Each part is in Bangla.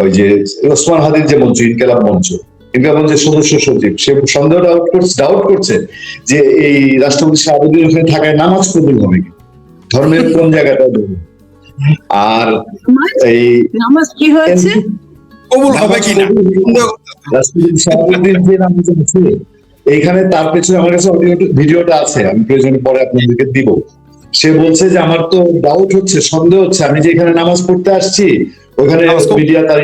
ওই যে ওসমান হাদির যে মঞ্চ, ইনকিলাব মঞ্চের সদস্য সচিব, সে সন্দেহ ডাউট করছে যে এই রাষ্ট্রপতি শাহাবুদ্দিন ওখানে থাকায় নামাজ কবুল হবে কি, ধর্মের কোন জায়গাটা দেবে। আর এই নামাজ কি হয়েছে, কবুল হবে কিনা রাষ্ট্রপতি শাহাবুদ্দিন যে নামাজ আছে এইখানে, তার পেছনে আমার কাছে ভিডিওটা আছে, আমি প্রয়োজনে পরে আপনাদেরকে দিব। সে বলছে যে আমার তো ডাউট হচ্ছে, সন্দেহ হচ্ছে, আমি যে এখানে নামাজ পড়তে আসছি ওখানে মিডিয়া তার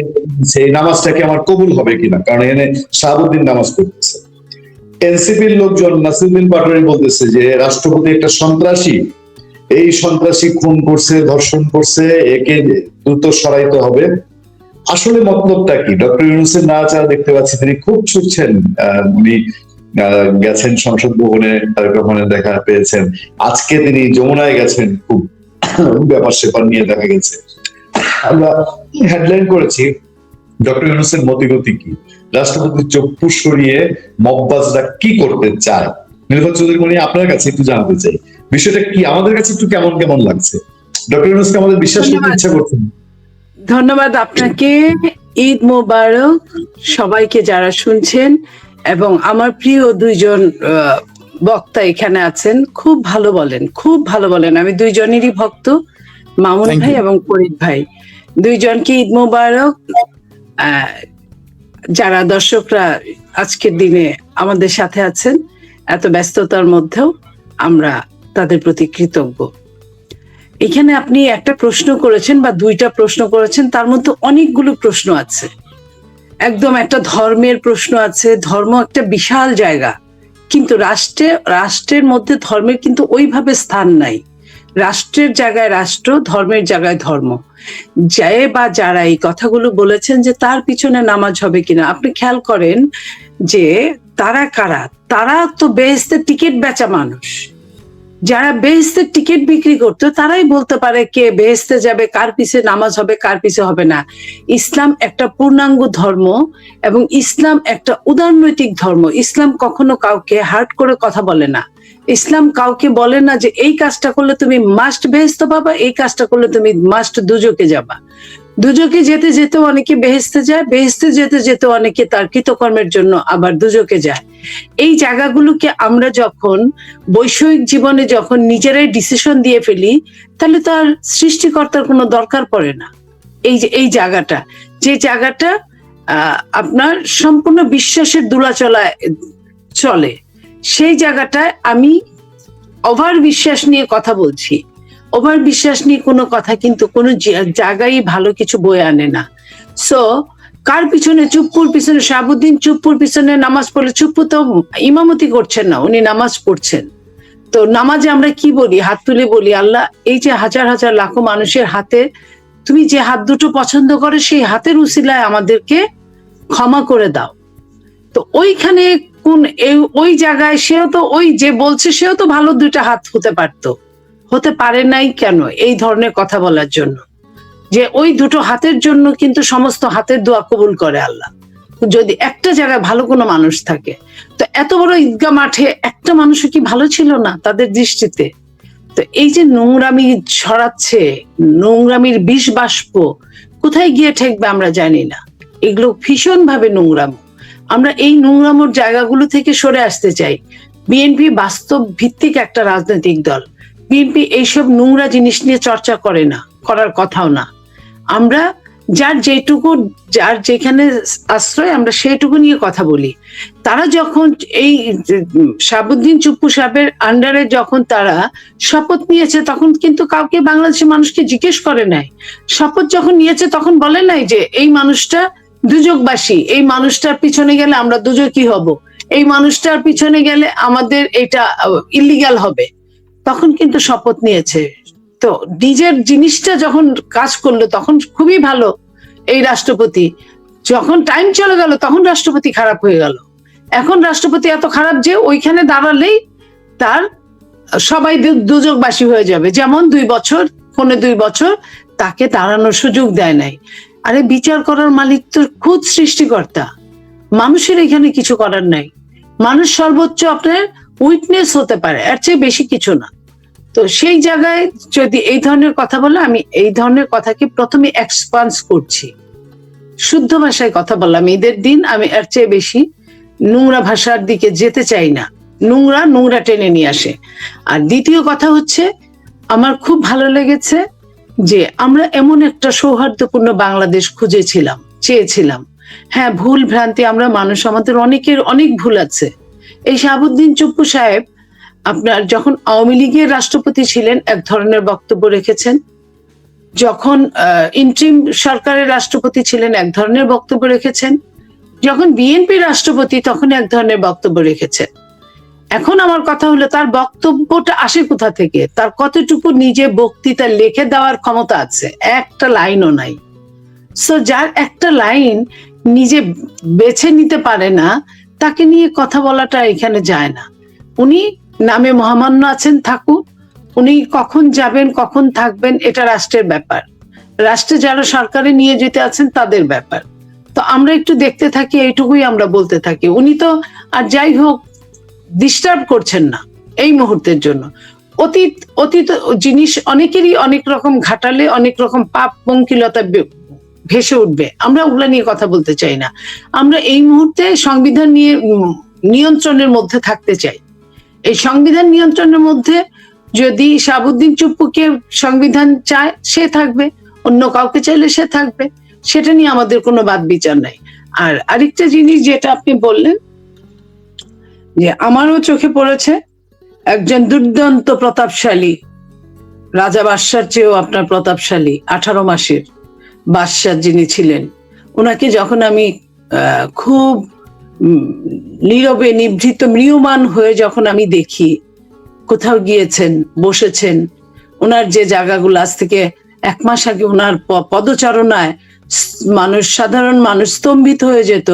সেই নামাজটা কি আমার কবুল হবে কিনা, কারণ এখানে শাহাবুদ্দিন নামাজ পড়তেছে। এনসিপির লোকজন নাসিরুদ্দিন পাটোয়ারি বলতেছে যে রাষ্ট্রপতি একটা সন্ত্রাসী, এই সন্ত্রাসী খুন করছে, ধর্ষণ করছে, একে দ্রুত সরাইতে হবে। আসলে মতলবটা কি? ডক্টর ইউনূসের নাড়াচাড়া দেখতে পাচ্ছি, তিনি খুব ছুটছেন, উনি গেছেন সংসদ ভবনে, তারেক রহমানের দেখা পেয়েছেন, আজকে তিনি যমুনায় গেছেন, খুব ব্যাপার স্যাপার নিয়ে দেখা গেছে। আমরা হেডলাইন করেছি ডক্টর ইউনূসের মতিগতি কি, রাষ্ট্রপতির চক্ষু সরিয়ে মববাজরা কি করতে চায়। নীলুফার চৌধুরী মনি, আপনার কাছে একটু জানতে চাই বিষয়টা কি, আমাদের কাছে একটু কেমন কেমন লাগছে, ডক্টর ইউনূসকে আমাদের বিশ্বাস করতে ইচ্ছা করছে। ধন্যবাদ আপনাকে, ঈদ মোবারক সবাইকে যারা শুনছেন, এবং আমার প্রিয় দুইজন বক্তা এখানে আছেন, খুব ভালো বলেন, আমি দুইজনেরই ভক্ত, মামুন ভাই এবং ফরিদ ভাই, দুইজনকে ঈদ মোবারক। যারা দর্শকরা আজকের দিনে আমাদের সাথে আছেন, এত ব্যস্ততার মধ্যেও আমরা তাদের প্রতি কৃতজ্ঞ। এখানে আপনি একটা প্রশ্ন করেছেন বা দুইটা প্রশ্ন করেছেন, তার মধ্যে অনেকগুলো প্রশ্ন আছে। একদম একটা ধর্মের প্রশ্ন আছে, ধর্ম একটা বিশাল জায়গা, কিন্তু রাষ্ট্রের মধ্যে ধর্মের কিন্তু ওইভাবে স্থান নাই। রাষ্ট্রের জায়গায় রাষ্ট্র, ধর্মের জায়গায় ধর্ম। যারা এই কথাগুলো বলেছেন যে তার পিছনে নামাজ হবে কিনা, আপনি খেয়াল করেন যে তারা কারা? তারা তো বেহেশতের টিকিট বেচা মানুষ। যারা বেহেশতের টিকিট বিক্রি করতো তারাই বলতে পারে কে বেহেশতে যাবে, কার পিছে নামাজ হবে, কার পিছে হবে না। ইসলাম একটা পূর্ণাঙ্গ ধর্ম এবং ইসলাম একটা উদারনৈতিক ধর্ম। ইসলাম কখনো কাউকে হার্ট করে কথা বলে না। ইসলাম কাউকে বলে না যে এই কাজটা করলে তুমি মাস্ট বেহেশত পাবা, এই কাজটা করলে তুমি মাস্ট দুজকে যাবা। দুজকে যেতে যেতে অনেকে বেহেশতে যায়, বেহেশতে যেতে যেতে অনেকে তার কৃতকর্মের জন্য আবার দুজকে যায়। এই জায়গাগুলোকে আমরা যখন বৈষয়িক জীবনে যখন নিজেরাই ডিসিশন দিয়ে ফেলি, তাহলে তার সৃষ্টিকর্তার কোনো দরকার পড়ে না। এই জায়গাটা, যে জায়গাটা আপনার সম্পূর্ণ বিশ্বাসের দোলাচলায় চলে, সেই জায়গাটায় আমি ওভার বিশ্বাস নিয়ে কথা বলছি। ওভার বিশ্বাস নিয়ে কোনো কথা কিন্তু কোনো জায়গায় ভালো কিছু বয়ে আনে না। সো কার পিছনে, চুপ্পুর পিছনে, শাহাবুদ্দিন চুপ্পুর পিছনে নামাজ পড়লে, চুপ্পু তো ইমামতি করছেন না, উনি নামাজ পড়ছেন। তো নামাজে আমরা কি বলি? হাত তুলে বলি, আল্লাহ এই যে হাজার হাজার লাখো মানুষের হাতে তুমি যে হাত দুটো পছন্দ করে, সেই হাতের উসিলায় আমাদেরকে ক্ষমা করে দাও। তো ওইখানে ওই জায়গায় সেও তো, ওই যে বলছে সেও তো ভালো দুইটা হাত হতে পারতো, হতে পারে নাই কেন? এই ধরনের কথা বলার জন্য যে ওই দুটো হাতের জন্য কিন্তু সমস্ত হাতের দোয়া কবুল করে আল্লাহ, যদি একটা জায়গায় ভালো কোনো মানুষ থাকে। তো এত বড় ঈদগাহ মাঠে একটা মানুষও কি ভালো ছিল না তাদের দৃষ্টিতে? তো এই যে নোংরামি ছড়াচ্ছে, নোংরামির বিষ বাষ্প কোথায় গিয়ে ঠেকবে আমরা জানি না। এগুলো ভীষণ ভাবে নোংরাম। আমরা এই নোংরামোর জায়গাগুলো থেকে সরে আসতে চাই। বিএনপি বাস্তব ভিত্তিক একটা রাজনৈতিক দল। বিএনপি এইসব নোংরা জিনিস নিয়ে চর্চা করে না, করার কথাও না। আমরা যার যেখানে আশ্রয়, আমরা সেইটুকু নিয়ে কথা বলি। তারা যখন এই শাহাবুদ্দিন চুপ্পু সাহেবের আন্ডারে যখন তারা শপথ নিয়েছে, তখন কিন্তু কাউকে, বাংলাদেশের মানুষকে জিজ্ঞেস করে নাই। শপথ যখন নিয়েছে তখন বলে নাই যে এই মানুষটা দুজকবাসী, এই মানুষটার পিছনে গেলে আমরা দুজকই হব, এই মানুষটার পিছনে গেলে আমাদের এটা ইলিগাল হবে। তখন কিন্তু শপথ নিয়েছে। তো নিজের জিনিসটা যখন কাজ করলো তখন খুবই ভালো। এই রাষ্ট্রপতি যখন টাইম চলে গেল তখন রাষ্ট্রপতি খারাপ হয়ে গেল। এখন রাষ্ট্রপতি এত খারাপ যে ওইখানে দাঁড়ালেই তার সবাই দুজকবাসী হয়ে যাবে। যেমন 2 বছর তাকে দাঁড়ানোর সুযোগ দেয় নাই। আরে বিচার করার মালিক তো খুদ সৃষ্টিকর্তা, মানুষের এখানে কিছু করার নাই। মানুষ সর্বোচ্চ আপনার উইটনেস হতে পারে, এর চেয়ে বেশি কিছু না। তো সেই জায়গায় যদি এই ধরনের কথা বলে, আমি এই ধরনের কথাকে প্রথমে এক্সপান্স করছি শুদ্ধ ভাষায় কথা বললাম। ঈদের দিন আমি এর চেয়ে বেশি নোংরা ভাষার দিকে যেতে চাই না। নোংরা টেনে নিয়ে আসে। আর দ্বিতীয় কথা হচ্ছে, আমার খুব ভালো লেগেছে যে আমরা এমন একটা সৌহার্দ্যপূর্ণ বাংলাদেশ চেয়েছিলাম। হ্যাঁ, ভুল ভ্রান্তি, আমরা মানুষ, আমাদের অনেকের অনেক ভুল আছে। এই শাহাবুদ্দিন চুপ্পু সাহেব আপনার যখন আওয়ামী লীগের রাষ্ট্রপতি ছিলেন এক ধরনের বক্তব্য রেখেছেন, যখন ইন্ট্রিম সরকারের রাষ্ট্রপতি ছিলেন এক ধরনের বক্তব্য রেখেছেন, যখন বিএনপি রাষ্ট্রপতি তখন এক ধরনের বক্তব্য রেখেছেন। এখন আমার কথা হলো, তার বক্তব্যটা আসে কোথা থেকে? তার কতটুকু নিজে বক্তৃতা লিখে দেওয়ার ক্ষমতা আছে? একটা লাইনও নাই। সো যার একটা লাইন নিজে বেছে নিতে পারে না, তাকে নিয়ে কথা বলাটা এখানে যায় না। উনি নামে মহামান্য আছেন, থাকুন। উনি কখন যাবেন কখন থাকবেন এটা রাষ্ট্রের ব্যাপার। রাষ্ট্রে যারা সরকারে নিয়ে যেতে আছেন তাদের ব্যাপার। তো আমরা একটু দেখতে থাকি, এইটুকুই আমরা বলতে থাকি। উনি তো আর যাই হোক ডিস্টার্ব করছেন না এই মুহূর্তের জন্য। অতীত জিনিস অনেকেরই অনেক রকম ঘাটালে অনেক রকম পাপ পঙ্কিলতা ভেসে উঠবে, আমরা ওগুলা নিয়ে কথা বলতে চাই না। আমরা এই মুহূর্তে সংবিধান নিয়ে নিয়ন্ত্রণের মধ্যে থাকতে চাই। এই সংবিধান নিয়ন্ত্রণের মধ্যে যদি শাহাবুদ্দিন চুপ্পুকে সংবিধান চায় সে থাকবে, অন্য কাউকে চাইলে সে থাকবে, সেটা নিয়ে আমাদের কোনো বাদ বিচার নাই। আর আরেকটা জিনিস যেটা আপনি বললেন, যে আমারও চোখে পড়েছে একজন দুর্দান্ত প্রতাপশালী রাজা বাদশার চেয়েও আপনার প্রতাপশালী 18 মাসের বাদশাহ যিনি ছিলেন, ওনাকে যখন আমি খুব নীরবে নিভৃত ম্রিয়মান হয়ে যখন আমি দেখি, কোথাও গিয়েছেন বসেছেন, ওনার যে জায়গাগুলো আজ থেকে 1 মাস আগে ওনার পদচারণায় সাধারণ মানুষ স্তম্ভিত হয়ে যেত,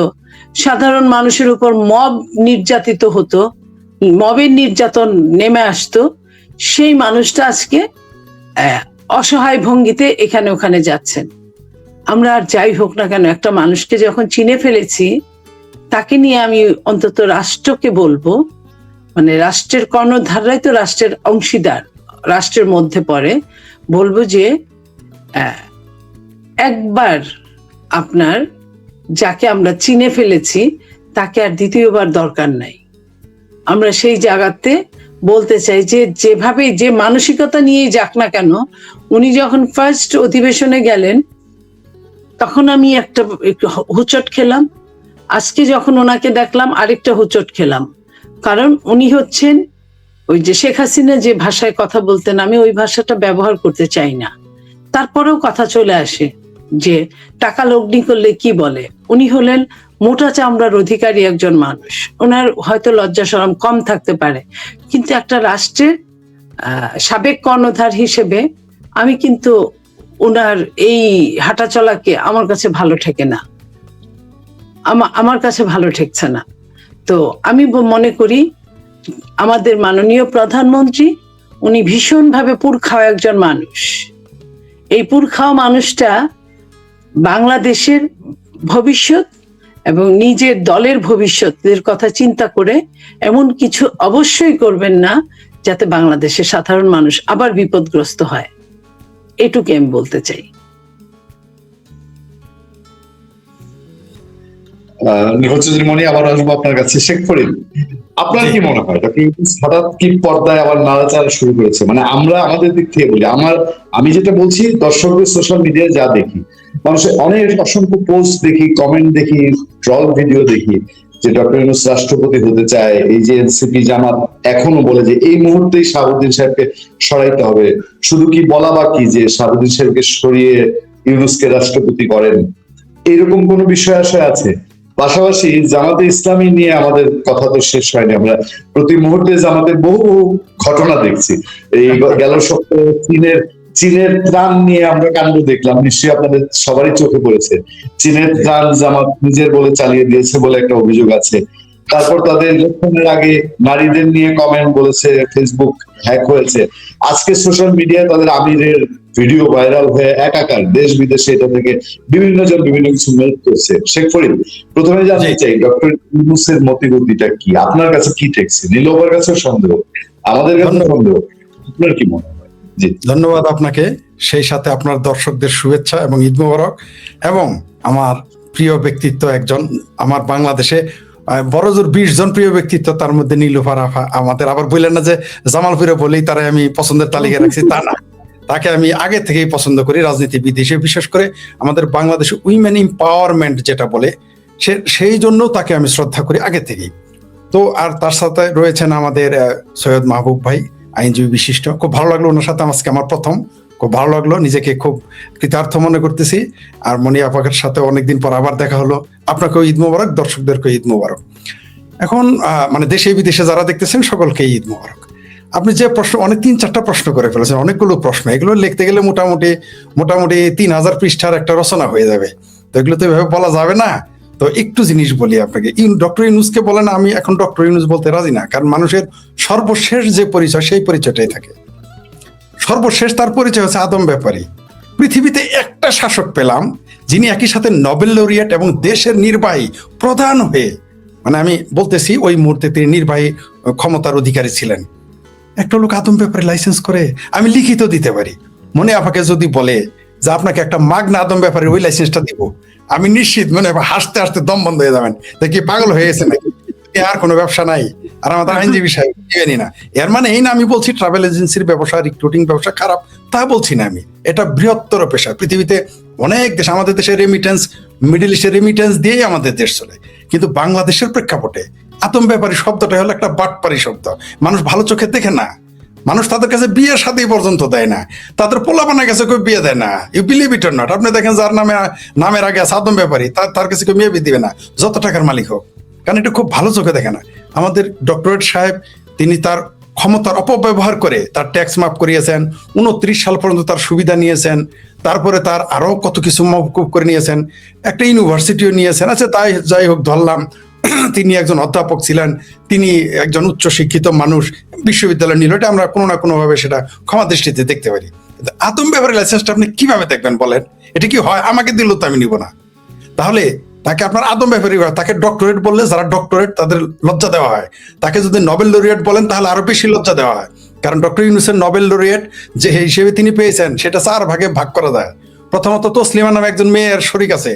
সাধারণ মানুষের উপর মব নির্যাতিত হতো, মবের নির্যাতন নেমে আসতো, সেই মানুষটা আজকে অসহায় ভঙ্গিতে এখানে ওখানে যাচ্ছেন। আমরা আর যাই হোক না কেন, একটা মানুষকে যখন চিনে ফেলেছি, তাকে নিয়ে আমি অন্তত রাষ্ট্রকে বলবো, মানে রাষ্ট্রের কর্ণধাররাই তো রাষ্ট্রের অংশীদার, রাষ্ট্রের মধ্যে পড়ে, বলবো যে একবার আপনার যাকে আমরা চিনে ফেলেছি তাকে আর দ্বিতীয়বার দরকার নাই। আমরা সেই জায়গাতে বলতে চাই যে যেভাবে যে মানসিকতা নিয়েই যাক না কেন, উনি যখন ফার্স্ট অধিবেশনে গেলেন তখন আমি একটা হুচট খেলাম, আজকে যখন ওনাকে দেখলাম আরেকটা হুচট খেলাম। কারণ উনি হচ্ছেন ওই যে শেখ হাসিনা যে ভাষায় কথা বলতেন, আমি ওই ভাষাটা ব্যবহার করতে চাই না, তারপরেও কথা চলে আসে যে টাকা লগ্নি করলে কি বলে। উনি হলেন মোটা চামড়ার অধিকারী একজন মানুষ, ওনার হয়তো লজ্জা শরম কম থাকতে পারে, কিন্তু একটা রাষ্ট্রের সাবেক কর্ণধার হিসেবে আমি কিন্তু ওনার এই হাঁটাচলাকে আমার কাছে ভালো ঠেকে না, আমার কাছে ভালো ঠেকছে না। তো আমি মনে করি আমাদের মাননীয় প্রধানমন্ত্রী, উনি ভীষণভাবে পুরখাওয়া একজন মানুষ। এই পুরখাওয়া মানুষটা বাংলাদেশের ভবিষ্যৎ এবং নিজের দলের ভবিষ্যতের কথা চিন্তা করে এমন কিছু অবশ্যই করবেন না যাতে বাংলাদেশের সাধারণ মানুষ আবার বিপদগ্রস্ত হয়। এটুকু আমি বলতে চাই। নির্বাচনী মনে আবার আসবো আপনার কাছে। শেখ ফরিদ, আপনার কি মনে হয় হঠাৎ কি পর্দায় আবার নাড়াচাড়া শুরু করেছে? মানে আমরা আমাদের দিক থেকে বলি, আমি যেটা বলছি, দর্শকদের সোশ্যাল মিডিয়ায় যা দেখি, মানুষের অনেক অসংখ্য পোস্ট দেখি, কমেন্ট দেখি, ট্রল ভিডিও দেখি যে ডক্টর ইউনূস রাষ্ট্রপতি হতে চায়, এই যে এনসিপি জামাত এখনো বলে যে এই মুহূর্তেই শাহাবুদ্দিন সাহেবকে সরাইতে হবে, শুধু কি বলা বাকি যে শাহাবুদ্দিন সাহেবকে সরিয়ে ইউনূসকে রাষ্ট্রপতি করেন, এরকম কোনো বিষয় আছে? পাশাপাশি জামাতে ইসলামী নিয়ে আমাদের কথা তো শেষ হয়নি, আমরা প্রতি মুহূর্তে জামাতের বহু ঘটনা দেখছি। এই গেল সপ্তাহে চীনের ত্রাণ নিয়ে আমরা কাণ্ড দেখলাম, নিশ্চয়ই আপনাদের সবারই চোখে পড়েছে। চীনের ত্রাণ জামাত নিজের বলে চালিয়ে দিয়েছে বলে একটা অভিযোগ আছে। তারপর তাদের ইলেকশনের আগে নারীদের নিয়ে কমেন্ট বলেছে, ফেসবুক হ্যাক হয়েছে। আজকে সোশ্যাল মিডিয়ায় তাদের আমিরের ভিডিও ভাইরাল হয়ে একাকার, দেশ বিদেশে এটা থেকে বিভিন্ন জন বিভিন্ন কিছু মেক করছে। শেখ ফরিদ, প্রথমে জানতে চাই ডক্টর ইউনূসের মতিগতিটা কি, আপনার কাছে কি ঠেকছে? নীলবার কাছে সন্দেহ, আমাদের কাছে সন্দেহ, আপনার কি মনে হয়? জি, ধন্যবাদ আপনাকে। সেই সাথে আপনার দর্শকদের শুভেচ্ছা এবং ঈদ মোবারক। এবং আমার প্রিয় ব্যক্তিত্ব একজন, আমার বাংলাদেশে বড়জোর 20 জন প্রিয় ব্যক্তিত্ব, তার মধ্যে নীলুফার আফা আমাদের। আবার বললেন না যে জামালপুরে বলেই তারা আমি পছন্দের তালিকায় রাখছি, তা না। তাকে আমি আগে থেকেই পছন্দ করি রাজনীতিবিদ হিসেবে, বিশেষ করে আমাদের বাংলাদেশে উইমেন এম্পাওয়ারমেন্ট যেটা বলে সেই জন্য তাকে আমি শ্রদ্ধা করি আগে থেকেই। তো আর তার সাথে রয়েছেন আমাদের সৈয়দ মাহবুব ভাই, আইনজীবী বিশিষ্ট। খুব ভালো লাগলো ওনার সাথে আজকে আমার প্রথম, খুব ভালো লাগলো, নিজেকে খুব কৃতার্থ মনে করতেছি। আর মনি আপাকের সাথে অনেকদিন পর আবার দেখা হলো। আপনাকেও ঈদ মোবারক, দর্শকদেরকে ঈদ মোবারক। এখন মানে দেশে বিদেশে যারা দেখতেছেন সকলকে ঈদ মোবারক। আপনি যে প্রশ্ন, অনেক 3-4টা প্রশ্ন করে ফেলেছেন, অনেকগুলো প্রশ্ন, এগুলো লিখতে গেলে মোটামুটি 3000 পৃষ্ঠার একটা রচনা হয়ে যাবে। তো এগুলো তো এভাবে বলা যাবে না। তো একটু জিনিস বলি আপনাকে। ডক্টর ইউনূসকে বলেন, আমি এখন ডক্টর ইউনূস বলতে রাজি না, কারণ মানুষের সর্বশেষ যে পরিচয় সেই পরিচয়টাই থাকে। সর্বশেষ তার পরিচয় হচ্ছে আদম ব্যাপারী। পৃথিবীতে একটা শাসক পেলাম যিনি একই সাথে নোবেল লরিয়েট এবং দেশের নির্বাহী প্রধান হয়ে, মানে আমি বলতেছি ওই মুহূর্তে তিনি নির্বাহী ক্ষমতার অধিকারী ছিলেন। একটা লোক আদম ব্যাপারে লাইসেন্স করে, আমি লিখিত দিতে পারি। মনে আপনাকে যদি বলে যে আপনাকে একটা মাগনা আদম ব্যাপারে ওই লাইসেন্সটা দিব, আমি নিশ্চিত মনে হাসতে হাসতে দম বন্ধ হয়ে যাবেন, দেখি পাগল হয়ে গেছে নাকি, আর কোনো ব্যবসা নাই, আর আমাদের আইনজীবী সাহেব দিবেনি না। এর মানে এই না আমি বলছি ট্রাভেল এজেন্সির ব্যবসা, রিক্রুটিং ব্যবসা খারাপ, তা বলছি না আমি। এটা বৃহত্তর পেশা। পৃথিবীতে অনেক দেশ, আমাদের দেশের রেমিটেন্স, মিডল ইস্টের রেমিটেন্স দিয়েই আমাদের দেশ চলে। কিন্তু বাংলাদেশের প্রেক্ষাপটে আদম ব্যাপারী শব্দটা হলো একটা বাটপারি শব্দ। মানুষ ভালো চোখে দেখে না, মানুষ তাদের কাছে বিয়ের সাথে পর্যন্ত দেয় না, তাদের পোলাপানের কাছে কেউ বিয়ে দেয় না। You believe it or not. আপনি দেখেন যার নামের আগে আছে আদম ব্যাপারী, তার কাছে কেউ মেয়ে বিয়ে দিবে না, যত টাকার মালিক হোক, কারণ এটা খুব ভালো চোখে দেখে না। আমাদের ডক্টরেট সাহেব, তিনি তার ক্ষমতার অপব্যবহার করে তার ট্যাক্স মাফ করিয়েছেন, 29 সাল পর্যন্ত তার সুবিধা নিয়েছেন, তারপরে তার আরো কত কিছু মওকুফ করে নিয়েছেন, একটা ইউনিভার্সিটিও নিয়েছেন। আচ্ছা, তাই যাই হোক, ধরলাম তিনি একজন অধ্যাপক ছিলেন, তিনি একজন উচ্চ শিক্ষিত মানুষ, বিশ্ববিদ্যালয় নিল, এটা আমরা কোনো না কোনো ভাবে সেটা ক্ষমা দৃষ্টিতে দেখতে পারি। কিন্তু আদম ব্যাপারে লাইসেন্সটা আপনি কিভাবে দেখবেন বলেন? এটা কি হয় আমাকে দিল তো আমি নিব না? তাহলে তাকে আপনার আদম ব্যাপারী, তাকে ডক্টরেট বললে যারা ডক্টরেট তাদের লজ্জা দেওয়া হয়, তাকে যদি নোবেল লরিয়েট বলেন তাহলে আরো বেশি লজ্জা দেওয়া হয়। কারণ ডক্টর ইউনূসের নোবেল লরিয়েট যে হিসেবে তিনি পেয়েছেন সেটা 4 ভাগে ভাগ করা যায়। প্রথমত তসলিমা নামে একজন মেয়ের শরিক আছে,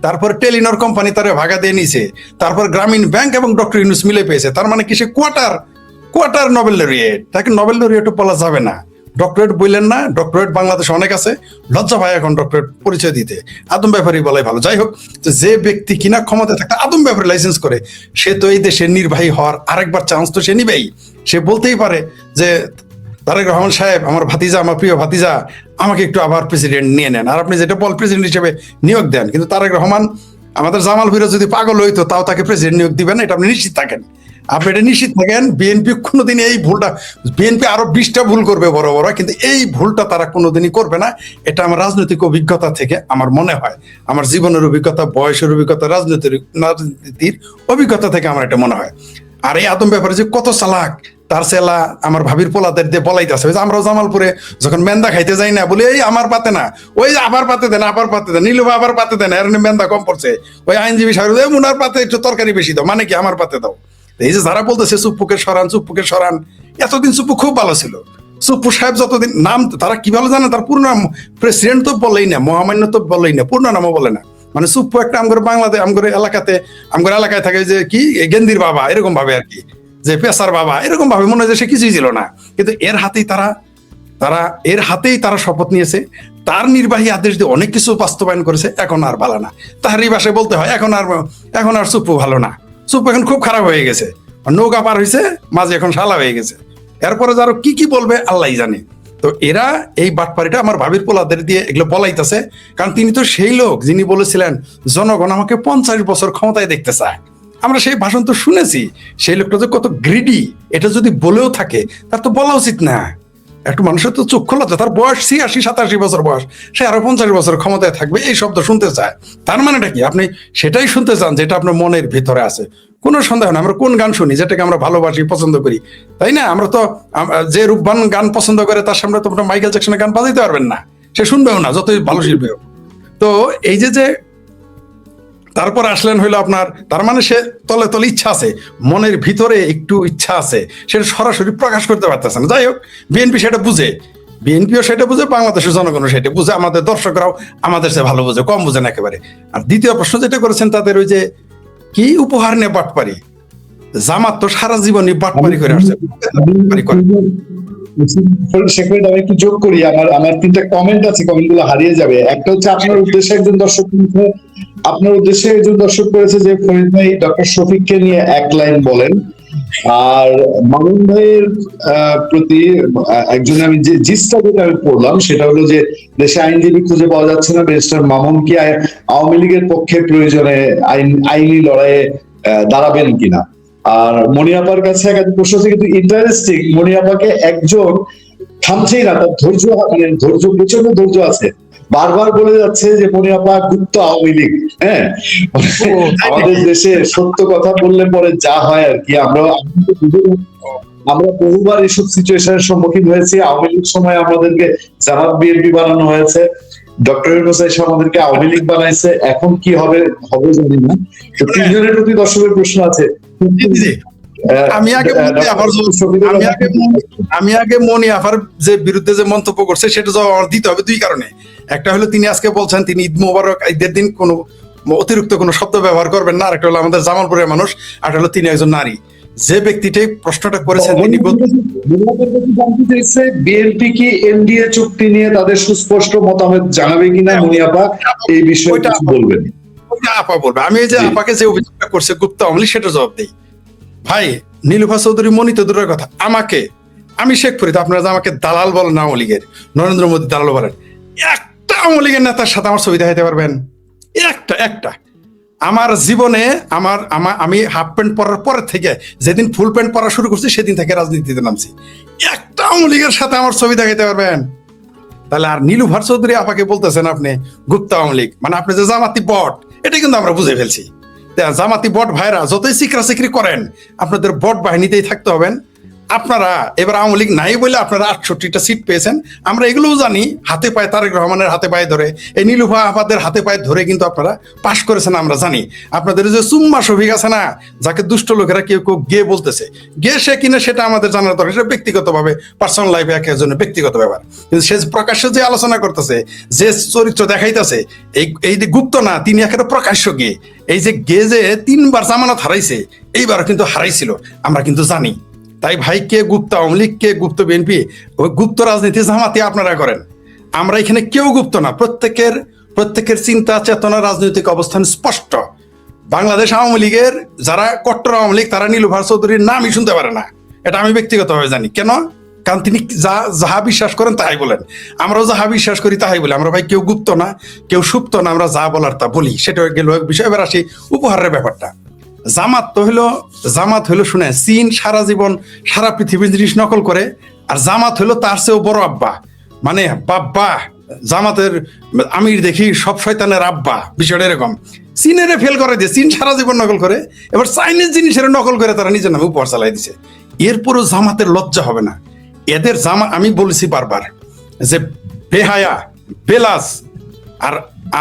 তারপর টেলিনর কোম্পানি তারা ভাগা দিয়ে নিছে, তারপর গ্রামীণ ব্যাংক এবং ডক্টর ইউনূস মিলে পেয়েছে। তার মানে কি সে কোয়ার্টার নোবেল লরিয়েট? তাকে নোবেল লরিয়েটও বলা যাবে না, ডক্টরেট বললেন না। ডক্টরেট বাংলাদেশে অনেক আছে, লজ্জা ভাই এখন ডক্টরেট পরিচয় দিতে, আদম ব্যাপারী বলাই ভালো। যাই হোক, যে ব্যক্তি কিনা ক্ষমতা থাকতে আদম ব্যাপারী লাইসেন্স করে, সে তো এই দেশের নির্বাহী হওয়ার আরেকবার চান্স তো সে নিবেই। সে বলতেই পারে যে তারেক রহমান সাহেব, আমার ভাতিজা, আমার প্রিয় ভাতিজা, আমাকে একটু আবার প্রেসিডেন্ট নিয়ে নেন, আর আপনি যেটা বল প্রেসিডেন্ট হিসেবে নিয়োগ দেন। কিন্তু তারেক রহমান, আমাদের জামাল ভুঁইয়া যদি পাগল হইতো তাও তাকে প্রেসিডেন্ট নিয়োগ দিবেন, এটা আপনি নিশ্চিত থাকেন। আপনি এটা নিশ্চিত থাকেন। বিএনপি কোনোদিন এই ভুলটা, বিএনপি আরো 20টা ভুল করবে বড় বড়, কিন্তু এই ভুলটা তারা কোনোদিনই করবে না। এটা আমার রাজনৈতিক অভিজ্ঞতা থেকে আমার মনে হয়, আমার জীবনের অভিজ্ঞতা, বয়সের অভিজ্ঞতা, রাজনীতির অভিজ্ঞতা থেকে আমার এটা মনে হয়। আর এই আদম ব্যাপারে যে কত চালাক, তার সেলা আমার ভাবির পোলাদের দিয়ে বলাইতেছে। আমরাও জামালপুরে যখন মেন্দা খাইতে যাই না, বলি এই আমার পাতে না, ওই আবার পাতে দেন, আবার পাতে দেন, নীলুভা আবার পাতে দেন, এর মেন্দা কম পড়ছে। ওই আইনজীবী সাহেব মুনার পাতে একটু তরকারি বেশি দাও, মানে কি আমার পাতে দাও। এই যে যারা বলতেছে চুপ্পুকে সরান, এতদিন চুপ্পু খুব ভালো ছিল। চুপ্পু সাহেব যতদিন নাম, তারা কি ভালো জানে, তার পূর্ণ নাম প্রেসিডেন্ট তো বলেই না, মহামান্য তো বলেই না, পূর্ণ নামও বলে না। মানে চুপ্পু একটা আমগরে বাংলাদেশ, আমগরে এলাকায় থাকে যে কি গেন্দির বাবা, এরকম ভাবে আর কি, যে পেশার বাবা, এরকম ভাবে মনে হয় যে সে কিছুই ছিল না। কিন্তু এর হাতেই তারা শপথ নিয়েছে, তার নির্বাহী আদেশ দিয়ে অনেক কিছু বাস্তবায়ন করেছে। এখন আর ভালো না, তাহারই ভাষায় বলতে হয়, এখন আর চুপ্পু ভালো না, চুপ্পু এখন খুব খারাপ হয়ে গেছে, নৌকা পার হয়েছে, মাঝে এখন শালা হয়ে গেছে। এরপরে যারা কি বলবে আল্লাহ জানে। তো এরা এই বাটপাড়িটা আমার ভাবির পোলাদের দিয়ে এগুলো বলাইতেছে, কারণ তিনি তো সেই লোক যিনি বলেছিলেন জনগণ আমাকে 50 বছর ক্ষমতায় দেখতে চায়। আমরা সেই ভাষণ তো শুনেছি। সেই লোকটা যে কত গ্রিডি, এটা যদি বলেও থাকে তার তো বলা উচিত না। একটা মানুষের তো চক্ষু লজ্জা, তার বয়স 86-87 বছর বয়স, সে আরো 50 বছর ক্ষমতায় থাকবে, এই শব্দ শুনতে চায়। তার মানেটা কি? আপনি সেটাই শুনতে চান যেটা আপনার মনের ভিতরে আছে। কোনো সন্দেহ না, আমরা কোন গান শুনি যেটাকে আমরা ভালোবাসি, পছন্দ করি, তাই না? আমরা তো যে রূপবান গান পছন্দ করে তার সামনে তো আপনার মাইকেল জ্যাকসনের গান বাজাইতে পারবেন না, সে শুনবেও না যতই ভালো শিল্পী হোক। তো এই যে তারপর আসলেন হইলো আপনার, তার মানে সে তলে তলে ইচ্ছা আছে, মনের ভিতরে একটু ইচ্ছা আছে, সেটা সরাসরি প্রকাশ করতে পারতেছে না। যাই হোক, বিএনপি সেটা বুঝে, বিএনপিও সেটা বুঝে, বাংলাদেশের জনগণও সেটা বুঝে, আমাদের দর্শকরাও আমাদের চেয়ে ভালো বুঝে, কম বুঝেন একেবারে। আর দ্বিতীয় প্রশ্ন যেটা করেছেন তাদের ওই যে কি উপহার নিয়ে বাটপারি, জামাত তো সারা জীবনই বাটপারি করে আসছে। সেক্রেটারি আমি একটু যোগ করি, আমার 3টা কমেন্ট আছে, কমেন্ট গুলো হারিয়ে যাবে। একটা হচ্ছে আপনার উদ্দেশ্যে একজন দর্শক করেছে যে ফরিদ ভাই ডক্টর শফিককে নিয়ে এক লাইন বলেন। আর মামুন ভাইয়ের প্রতি একজনে আমি যে জিসটা যেটা আমি পড়লাম সেটা হলো যে দেশে আইনজীবী খুঁজে পাওয়া যাচ্ছে না, ব্যারিস্টার মামুন কি আওয়ামী লীগের পক্ষে প্রয়োজনে আইনি লড়াইয়ে দাঁড়াবেন কিনা। আর মনিয়াপার কাছে একটা প্রশ্ন আছে, কিন্তু ইন্টারেস্টিং, মনিয়াপাকে একজন থামছেই না, তার ধৈর্য প্রচন্ড ধৈর্য আছে, বারবার বলে যাচ্ছে যে মনিয়াপা গুপ্ত আওয়ামী লীগ। হ্যাঁ, আমাদের দেশে সত্য কথা বললে পরে যা হয় আর কি, আমরা বহুবার এইসব সিচুয়েশনের সম্মুখীন হয়েছি। আওয়ামী লীগ সময় আমাদেরকে জামাত বিএনপি বানানো হয়েছে, ডক্টর ইউনূস এসে আমাদেরকে আওয়ামী লীগ বানাইছে, এখন কি হবে জানি না। তো 3জনের প্রতি দর্শকের প্রশ্ন আছে। আমি আগে মনি আফার যে বিরুদ্ধে যে মন্তব্য করছে সেটা জবাব আমার দিতে হবে 2 কারণে। একটা হলো তিনি আজকে বলছেন তিনি ঈদ মোবারক, ঈদের দিন কোনো অতিরিক্ত কোনো শব্দ ব্যবহার করবেন না। আরেকটা হলো আমাদের জামালপুরের মানুষ, আর হলো তিনি একজন নারী। যে ব্যক্তিটাই প্রশ্নটা করেছেন তিনি জানতে চাইছে বিএনপি কি এনডিএ চুক্তি নিয়ে তাদের সুস্পষ্ট মতামত জানাবে কিনা, মনিয়াপা এই বিষয়ে কিছু বলবেন? আপা বলবে। আমি এই যে আপাকে যে অভিযোগটা করছে গুপ্তা আমলি, সেটা জবাব দেই। ভাই নীলুফা চৌধুরী মনি তো দূরের কথা, আমি শেখ ফরিদ, আপনারা যে আমাকে দালাল বলেন আওয়ামী লীগের, নরেন্দ্র মোদী দালাল বলেন, একটা আওয়ামী লীগের নেতার সাথে আমার ছবি দেখাইতে পারবেন? একটা আমার জীবনে আমি হাফ প্যান্ট পরার পরের থেকে যেদিন ফুল প্যান্ট পরা শুরু করছি সেদিন থেকে রাজনীতিতে নামছি, একটা আওয়ামী লীগের সাথে আমার ছবি দেখাইতে পারবেন? তাহলে আর নীলুফা চৌধুরী আপাকে বলতেছেন আপনি গুপ্তা আওয়ামী লীগ, মানে আপনি যে জামাতি বট, এটা কিন্তু আমরা বুঝে ফেলছি। জামাতি বট ভাইরা যতই চিকরি করেন, আপনাদের বট বাহিনীতেই থাকতে হবেন। আপনারা এবার আওয়ামী লীগ নাই বলে আপনারা 68টা সিট পেয়েছেন, আমরা এগুলোও জানি। হাতে পায়ে তারেক রহমানের হাতে পায়ে ধরে, এই নীলুফা আপাদের হাতে পায়ে ধরে কিন্তু আপনারা পাশ করেছেন, আমরা জানি। আপনাদের যে সুম্মা শফিক আছে না, যাকে দুষ্ট লোকেরা কেউ গে বলতেছে, গে সে কিনা সেটা আমাদের জানার দরকার, সেটা ব্যক্তিগতভাবে পার্সোনাল লাইফে একজনের ব্যক্তিগত ব্যাপার। কিন্তু সে প্রকাশ্যে যে আলোচনা করতেছে, যে চরিত্র দেখাইতেছে, এই যে গুপ্ত না, তিনি একেবারে প্রকাশ্য গে। এই যে গে যে 3বার জামানত হারাইছে, এইবারও কিন্তু হারাইছিল, আমরা কিন্তু জানি। তাই ভাই, কে গুপ্ত আওয়ামী লীগ, কে গুপ্ত বিএনপি, ওই গুপ্ত রাজনীতি জামাতি আপনারা করেন, আমরা এখানে কেউ গুপ্ত না। প্রত্যেকের চিন্তা চেতনা রাজনৈতিক অবস্থান স্পষ্ট। বাংলাদেশ আওয়ামী লীগের যারা কট্টর আওয়ামী লীগ, তারা নীলুফা চৌধুরীর নামই শুনতে পারে না, এটা আমি ব্যক্তিগতভাবে জানি। কেন? কারণ তিনি যাহা বিশ্বাস করেন তাহাই বলেন, আমরাও যাহা বিশ্বাস করি তাহাই বলি। আমরা ভাই কেউ গুপ্ত না, কেউ সুপ্ত না, আমরা যা বলার তা বলি। সেটা গেল এক বিষয়। এবার আসি উপহারের ব্যাপারটা। জামাত হইলো শুনে, চীন সারা জীবন সারা পৃথিবীর জিনিস নকল করে, আর জামাত হইলো তার চেয়েও বড় আব্বা, মানে বাব্বা। জামাতের আমির দেখি সব শয়তানের আব্বা, বিষয়টা এরকম। চীনেরে ফেল করে দিয়ে, চীন সারা জীবন নকল করে, এবার চাইনিজ জিনিসের নকল করে তারা নিজের নামে উপহার চালাই দিছে। এরপরও জামাতের লজ্জা হবে না? এদের আমি বলেছি বারবার যে বেহায়া, বেলাস,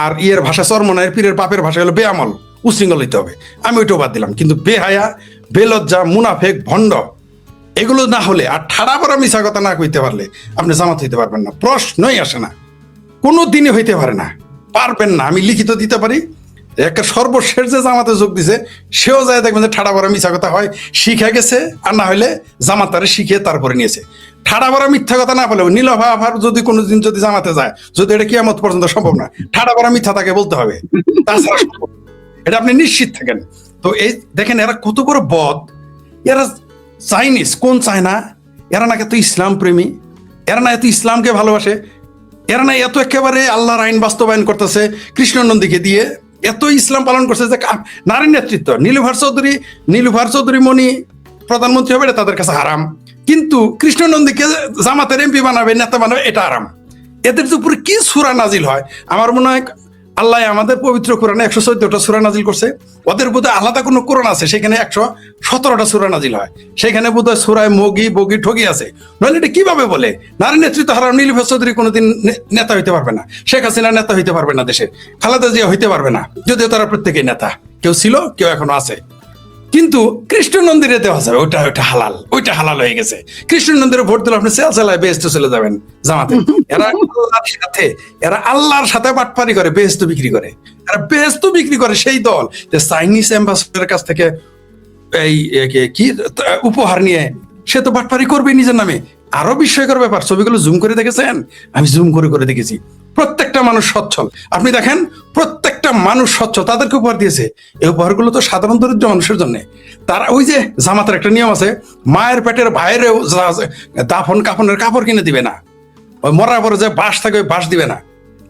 আর ইয়ের ভাষা চরমনায়ের পীরের বাপের ভাষা হলো বেআমল, উশৃঙ্খল হইতে হবে। আমি ওইটাও বাদ দিলাম। কিন্তু বেহায়া, বেলজ্জা, মুনাফেক, ভণ্ড, এগুলো না হলে, আর ঠাড়া পড়া মিছা কথা না কইতে পারলে আপনি জামাত হইতে পারবেন না। প্রশ্নই আসে না, কোনো দিনই হইতে পারে না, পারবেন না। আমি লিখিত দিতে পারি। একটা সর্বশেষ যে জামাতে যোগ দিছে, সেও যায় দেখবেন যে ঠাড়া পড়া মিছা কথা হয় শিখে গেছে, আর না হলে জামাতারে শিখিয়ে তারপরে নিয়েছে। ঠাড়া পড়া মিথ্যা কথা না বলে, নীলফা আফার যদি কোনোদিন যদি জামাতে যায়, যদি এটা কিয়ামত পর্যন্ত সম্ভব না, ঠাড়া পড়া মিথ্যা তাকে বলতে হবে, তাছাড়া সম্ভব, এটা আপনি নিশ্চিত থাকেন। তো এই দেখেন এরা কত বড় বদ। এরা চাইনিজ, কোন চায়না, এরা না এত ইসলাম প্রেমী, এরা না এত ইসলামকে ভালোবাসে, এরা না এত একেবারে আল্লাহর আইন বাস্তবায়ন করতেছে কৃষ্ণ নন্দীকে দিয়ে, এত ইসলাম পালন করছে যে নারীর নেতৃত্ব। নীলুফার চৌধুরী মনি প্রধানমন্ত্রী হবে, এটা তাদের কাছে হারাম। কিন্তু কৃষ্ণ নন্দীকে জামাতের এমপি বানাবে, নেতা বানাবে, এটা হারাম। এদের উপরে কি সূরা নাজিল হয়? আমার মনে হয় আল্লাহ আমাদের পবিত্র কোরআনে 114টা সূরা নাজিল করছে, ওদের বোধহয় আলাদা কোনো কোরআন আছে, সেখানে 117টা সূরা নাজিল হয়, সেখানে বোধহয় সূরায় বগি ঠগি আছে। নইলে এটা কিভাবে বলে নারী নেতৃত্ব হারাম? নীলুফা চৌধুরী কোনোদিন নেতা হইতে পারবে না, শেখ হাসিনা নেতা হইতে পারবে না, দেশের খালেদা জিয়া হইতে পারবে না, যদিও তারা প্রত্যেকেই নেতা, কেউ ছিল, কেউ এখনো আছে। কিন্তু কৃষ্ণ মন্দিরে দেওয়া যাবে, ওইটা হালাল হয়ে গেছে। কৃষ্ণ মন্দিরে ভোট দিলে আপনি সেলসেলায় বেহেশতে চলে যাবেন জামাতে। এরা আল্লাহর সাথে বাটপারি করে, বেহেশত বিক্রি করে। এরা বেহেশত বিক্রি করে সেই দল যে চাইনিজ অ্যাম্বাসেডারের কাছ থেকে এই কি উপহার নিয়ে সে তো বাটপারি করবে নিজের নামে। আরো বিস্ময়কর ব্যাপার, ছবিগুলো জুম করে দেখেছেন? আমি জুম করে দেখেছি। প্রত্যেকটা মানুষ সচ্ছল, আপনি দেখেন প্রত্যেকটা মানুষ স্বচ্ছ, তাদেরকে উপহার দিয়েছে। এই উপহারগুলো তো সাধারণ দরিদ্র মানুষের জন্য। তারা ওই যে জামাতের একটা নিয়ম আছে, মায়ের পেটের ভাইয়েরও দাফন কাফনের কাপড় কিনে দিবে না, ওই মরার পরে যে বাস থাকে ওই বাস দিবে না,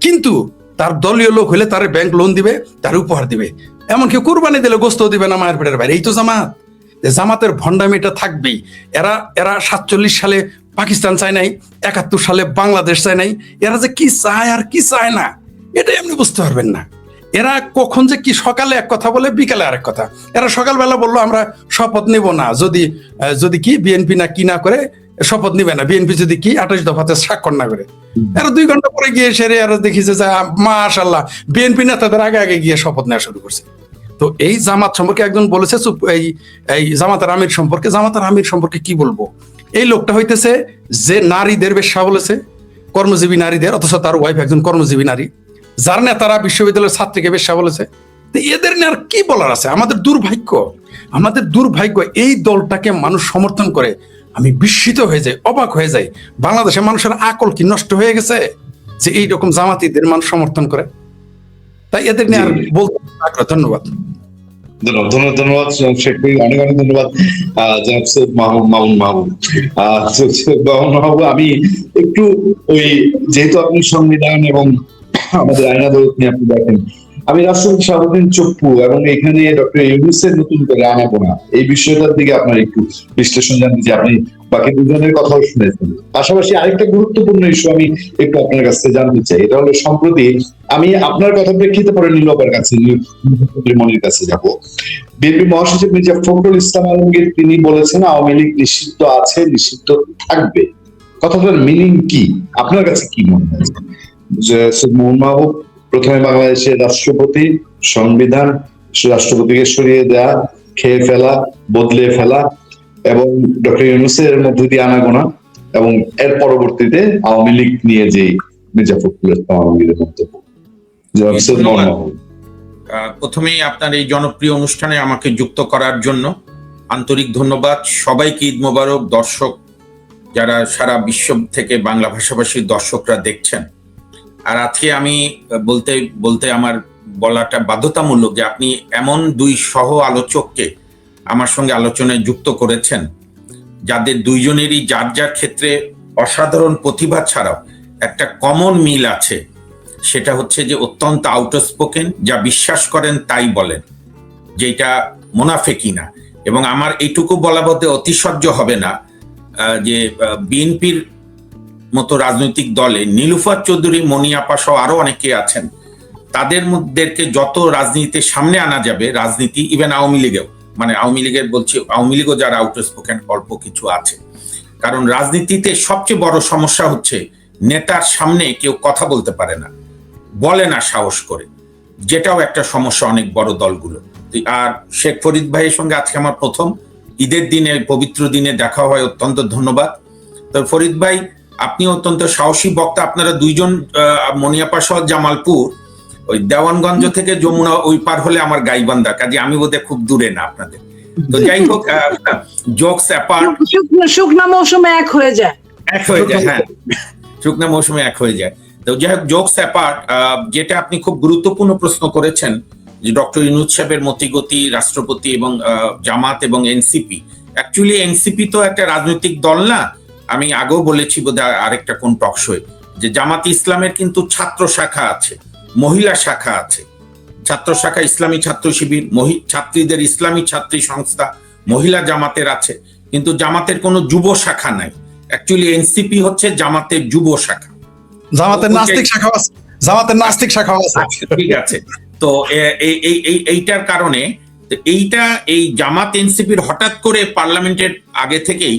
কিন্তু তার দলীয় লোক হলে তার ব্যাংক লোন দিবে, তার উপহার দিবে। এমনকি কুরবানি দিলে গোস্ত দিবে না মায়ের পেটের ভাই। এই তো জামাত। জামাতের ভণ্ডামিটা থাকবেই। এরা 47 সালে পাকিস্তান চায় নাই, 71 সালে বাংলাদেশ চায় নাই। এরা যে কি চায় আর কি চায় না এটাই আপনি বুঝতে পারবেন না। এরা কখন যে কি সকালে এক কথা বলে বিকালে আরেক কথা। এরা সকালবেলা বললো আমরা শপথ নিব না যদি কি বিএনপি না কি না করে শপথ নিবে না, বিএনপি যদি কি 28 দফাতে স্বাক্ষর না করে। এরা 2 ঘন্টা পরে গিয়ে সেরে এরা দেখিছে যে মাশাআল্লাহ বিএনপি নেতাদের আগে গিয়ে শপথ নেওয়া শুরু করছে। তো এই জামাত সম্পর্কে একজন বলেছে, এই জামাতের আমির সম্পর্কে কি বলবো? এই লোকটা হইতেছে যে নারীদের বেশ্যা বলেছে, কর্মজীবী নারীদের, অথচ তার ওয়াইফ একজন কর্মজীবী নারী। যার নেতারা বিশ্ববিদ্যালয়ের ছাত্রীকে বেশ্যা বলেছে। তো এদের নিয়ে আর কি বলার আছে? আমাদের দুর্ভাগ্য এই দলটাকে মানুষ সমর্থন করে। আমি বিস্মিত হয়ে যাই, অবাক হয়ে যাই। বাংলাদেশের মানুষের আকল কি নষ্ট হয়ে গেছে যে এইরকম জামাতিদের মানুষ সমর্থন করে? তাই এদের নিয়ে আর বলতে। ধন্যবাদ। ধন্যবাদ শেখ ভাই, অনেক ধন্যবাদ। জনাব সৈয়দ মামুন মাহবুব, আমি একটু ওই যেহেতু আপনি সংবিধান এবং আমাদের আইন আদালত নিয়ে আপনি দেখেন, আমি রাষ্ট্রপতি শাহাবুদ্দিন চপ্পু এবং এখানে ডক্টর ইউনূসের নতুন করে আনাগোনা এই বিষয়টার দিকে আপনার একটু বিশ্লেষণ জানতে চাই। আপনি বাকি দুজনের কথাও শুনেছেন। পাশাপাশি আরেকটা গুরুত্বপূর্ণ ইস্যু আমি একটু আপনার কাছ থেকে জানতে চাই। এটা হলো সম্প্রতি আমি আপনার কথা প্রেক্ষিতে পরে নীলপার কাছে, মনির কাছে যাব। বিএনপি মহাসচিব মির্জা ফখরুল ইসলাম আলমগীর তিনি বলেছেন আওয়ামী লীগ নিষিদ্ধ আছে, নিষিদ্ধ থাকবে। কথাটার মিনিং কি? আপনার কাছে কি মনে হয়? মোহন মাহবুব, প্রথমে বাংলাদেশের রাষ্ট্রপতি, সংবিধান, রাষ্ট্রপতিকে সরিয়ে দেয়া, খেয়ে ফেলা, বদলে ফেলা এবং ডক্টর ইউনূসের মধ্যে দিয়ে আনাগোনা এবং এর পরবর্তীতে আওয়ামী লীগ নিয়ে যে মির্জা ফখরুল ইসলাম আলমগীরের মন্তব্য। প্রথমেই আপনার এই জনপ্রিয় অনুষ্ঠানে আমাকে যুক্ত করার জন্য আন্তরিক ধন্যবাদ। সবাইকে ঈদ মোবারক। দর্শক যারা সারা বিশ্ব থেকে বাংলা ভাষাভাষীর দর্শকরা দেখছেন, আর আজকে আমি বলতে আমার বলাটা বাধ্যতামূলক যে আপনি এমন 2 সহ আলোচককে আমার সঙ্গে আলোচনায় যুক্ত করেছেন যাদের দুইজনেরই যার যার ক্ষেত্রে অসাধারণ প্রতিভা ছাড়াও একটা কমন মিল আছে। সেটা হচ্ছে যে অত্যন্ত আউটস্পোকেন, যা বিশ্বাস করেন তাই বলেন, যেটা মুনাফেকি না। এবং আমার এইটুকু বলা বলতে অতিশয্য হবে না যে বিএনপির মতো রাজনৈতিক দলে নীলুফার চৌধুরী, মনি আপা সহ আরো অনেকে আছেন, তাদের মধ্যে যত রাজনীতির সামনে আনা যাবে, রাজনীতি ইভেন আওয়ামী লীগেও, মানে আওয়ামী লীগের বলছি, আওয়ামী লীগও যারা আউটস্পোকেন অল্প কিছু আছে। কারণ রাজনীতিতে সবচেয়ে বড় সমস্যা হচ্ছে নেতার সামনে কেউ কথা বলতে পারে না, বলে না সাহস করে, যেটাও একটা সমস্যা অনেক বড় দলগুলো। আর শেখ ফরিদ ভাইয়ের সঙ্গে আজকে আমার প্রথম ঈদের দিনে, পবিত্র দিনে দেখা হয়, অত্যন্ত ধন্যবাদ। তো ফরিদ ভাই, আপনি অত্যন্ত সাহসী বক্তা। আপনারা দুইজন, মনিয়াপা সহ জামালপুর, ওই দেওয়ানগঞ্জ থেকে যমুনা ওই পার হলে আমার গাইবান্ধা, কাজে আমি বোধহয় খুব দূরে না আপনাদের। তো যাই হোক, জোকস অ্যাপার্ট, শুকনা মৌসুমে এক হয়ে যায়। হ্যাঁ, শুকনা মৌসুমে এক হয়ে যায়। তো যাই হোক, জোকস অ্যাপার্ট, যেটা আপনি খুব গুরুত্বপূর্ণ প্রশ্ন করেছেন যে ডক্টর ইউনূস সাহেবের মতিগতি, রাষ্ট্রপতি এবং জামাত এবং এনসিপি। অ্যাকচুয়ালি এনসিপি তো একটা রাজনৈতিক দল না। আমি আগেও বলেছি বোধহয় আরেকটা কোন টকশোয়, যে জামাত ইসলামের কিন্তু ছাত্র শাখা আছে, মহিলা শাখা আছে। ছাত্র শাখা ইসলামী ছাত্র শিবির, ছাত্রীদের ইসলামী ছাত্রী সংস্থা, মহিলা জামাতের আছে, কিন্তু জামাতের কোনো যুব শাখা নাই। অ্যাকচুয়ালি এনসিপি হচ্ছে জামাতের যুব শাখা। জামাতের নাস্তিক শাখা আছে, জামাতের নাস্তিক শাখা আছে। ঠিক আছে। তো এইটার কারণে এই জামাত এনসিপির হঠাৎ করে পার্লামেন্টের আগে থেকেই,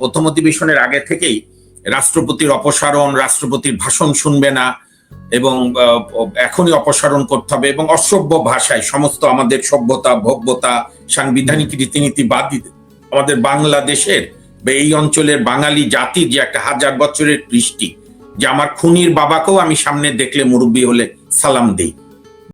প্রথম অধিবেশনের আগে থেকেই রাষ্ট্রপতির অপসারণ, রাষ্ট্রপতির ভাষণ শুনবে না, এবং এখনই অপসারণ করতে হবে এবং অসভ্য ভাষায় সমস্ত আমাদের সভ্যতা, ভব্যতা, সাংবিধানিক রীতিনীতি বাদ দিতে আমাদের বাংলাদেশের বা এই অঞ্চলের বাঙালি জাতির যে একটা 1000 বছরের কৃষ্টি, যে আমার খুনির বাবাকেও আমি সামনে দেখলে মুরব্বী হলে সালাম দেই,